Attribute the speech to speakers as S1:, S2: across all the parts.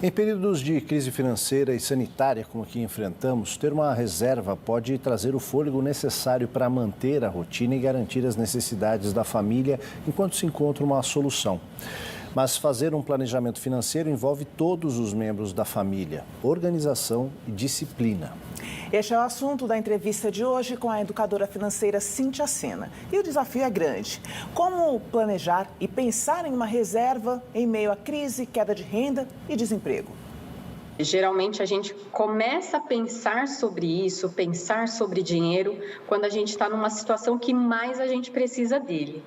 S1: Em períodos de crise financeira e sanitária como a que enfrentamos, ter uma reserva pode trazer o fôlego necessário para manter a rotina e garantir as necessidades da família enquanto se encontra uma solução. Mas fazer um planejamento financeiro envolve todos os membros da família, organização e disciplina.
S2: Este é o assunto da entrevista de hoje com a educadora financeira Cíntia Sena. E o desafio é grande. Como planejar e pensar em uma reserva em meio à crise, queda de renda e desemprego?
S3: Geralmente a gente começa a pensar sobre isso, pensar sobre dinheiro, quando a gente está numa situação que mais a gente precisa dele.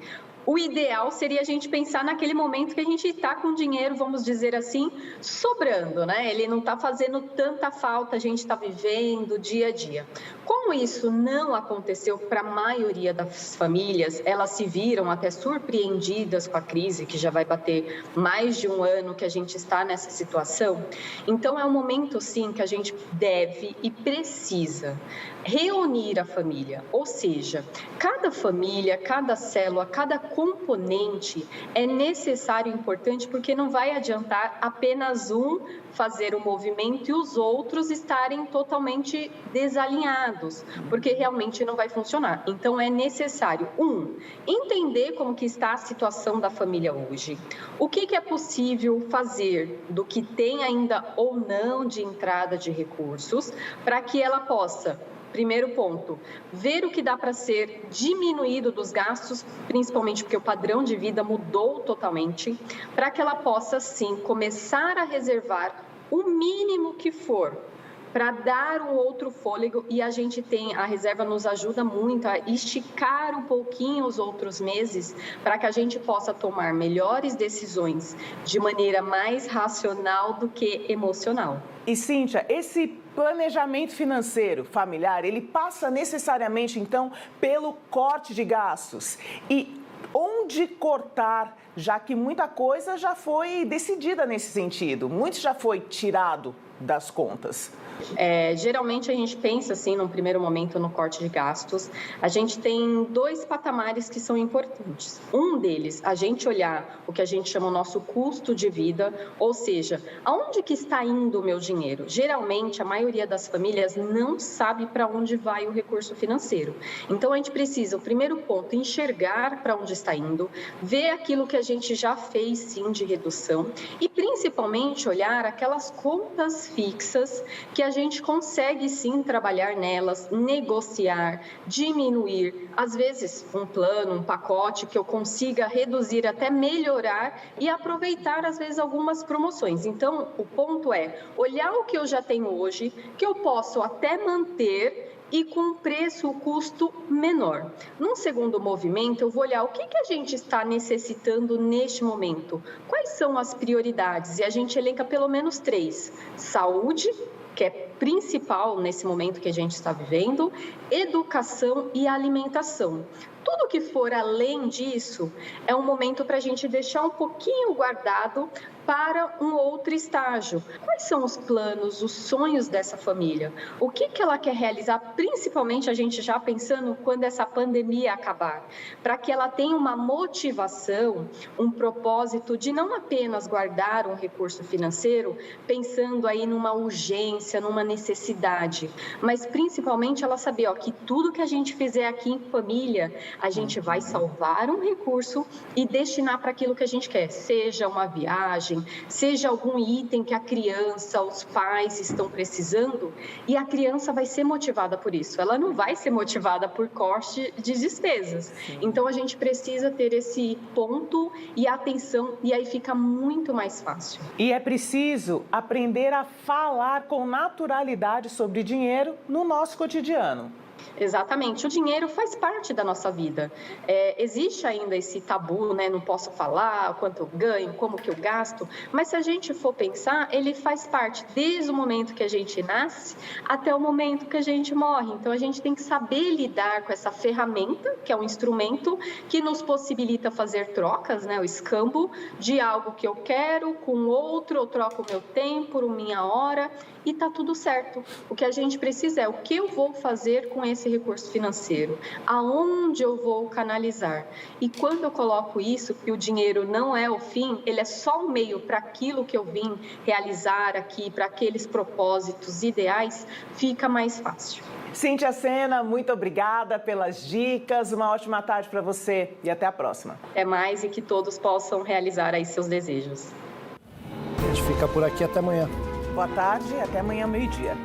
S3: O ideal seria a gente pensar naquele momento que a gente está com dinheiro, vamos dizer assim, sobrando, né? Ele não está fazendo tanta falta, a gente está vivendo dia a dia. Como isso não aconteceu para a maioria das famílias, elas se viram até surpreendidas com a crise, que já vai bater mais de um ano que a gente está nessa situação. Então, é um momento, sim, que a gente deve e precisa reunir a família, ou seja, cada família, cada célula, cada componente é necessário e importante, porque não vai adiantar apenas um fazer o movimento e os outros estarem totalmente desalinhados, porque realmente não vai funcionar. Então é necessário, entender como que está a situação da família hoje, o que é possível fazer do que tem ainda ou não de entrada de recursos, para que ela possa, primeiro ponto, ver o que dá para ser diminuído dos gastos, principalmente porque o padrão de vida mudou totalmente, para que ela possa, sim, começar a reservar o mínimo que for, para dar um outro fôlego. E a gente tem, a reserva nos ajuda muito a esticar um pouquinho os outros meses, para que a gente possa tomar melhores decisões de maneira mais racional do que emocional.
S2: E Cíntia, esse planejamento financeiro familiar, ele passa necessariamente, então, pelo corte de gastos. E onde cortar, já que muita coisa já foi decidida nesse sentido, muito já foi tirado das contas?
S3: Geralmente a gente pensa assim, num primeiro momento, no corte de gastos. A gente tem dois patamares que são importantes. Um deles, a gente olhar o que a gente chama o nosso custo de vida, ou seja, aonde que está indo o meu dinheiro? Geralmente, a maioria das famílias não sabe para onde vai o recurso financeiro. Então, a gente precisa, o primeiro ponto, enxergar para onde está indo, ver aquilo que a gente já fez, sim, de redução, e principalmente olhar aquelas contas fixas que a gente consegue sim trabalhar nelas, negociar, diminuir, às vezes um plano, um pacote que eu consiga reduzir, até melhorar e aproveitar às vezes algumas promoções. Então, o ponto é olhar o que eu já tenho hoje, que eu posso até manter e com um preço, o custo menor. Num segundo movimento, eu vou olhar o que a gente está necessitando neste momento, quais são as prioridades, e a gente elenca pelo menos 3: saúde, que é principal nesse momento que a gente está vivendo, educação e alimentação. Tudo que for além disso é um momento para a gente deixar um pouquinho guardado para um outro estágio. Quais são os planos, os sonhos dessa família? O que ela quer realizar, principalmente a gente já pensando quando essa pandemia acabar, para que ela tenha uma motivação, um propósito de não apenas guardar um recurso financeiro, pensando aí numa urgência, numa necessidade, mas principalmente ela saber que tudo que a gente fizer aqui em família, a gente vai salvar um recurso e destinar para aquilo que a gente quer, seja uma viagem, seja algum item que a criança, os pais estão precisando, e a criança vai ser motivada por isso, ela não vai ser motivada por corte de despesas. Então a gente precisa ter esse ponto e atenção, e aí fica muito mais fácil.
S2: E é preciso aprender a falar com naturalidade sobre dinheiro no nosso cotidiano.
S3: Exatamente, o dinheiro faz parte da nossa vida. Existe ainda esse tabu, né? Não posso falar quanto eu ganho, como que eu gasto, mas se a gente for pensar, ele faz parte desde o momento que a gente nasce até o momento que a gente morre. Então a gente tem que saber lidar com essa ferramenta, que é um instrumento que nos possibilita fazer trocas, né? O escambo de algo que eu quero com outro, eu troco o meu tempo, minha hora, e tá tudo certo. O que a gente precisa é o que eu vou fazer com esse recurso financeiro? Aonde eu vou canalizar? E quando eu coloco isso, que o dinheiro não é o fim, ele é só um meio para aquilo que eu vim realizar aqui, para aqueles propósitos ideais, fica mais fácil.
S2: Cíntia Sena, muito obrigada pelas dicas, uma ótima tarde para você e até a próxima.
S3: Até mais e que todos possam realizar aí seus desejos.
S1: A gente fica por aqui até amanhã.
S2: Boa tarde, até amanhã, meio-dia.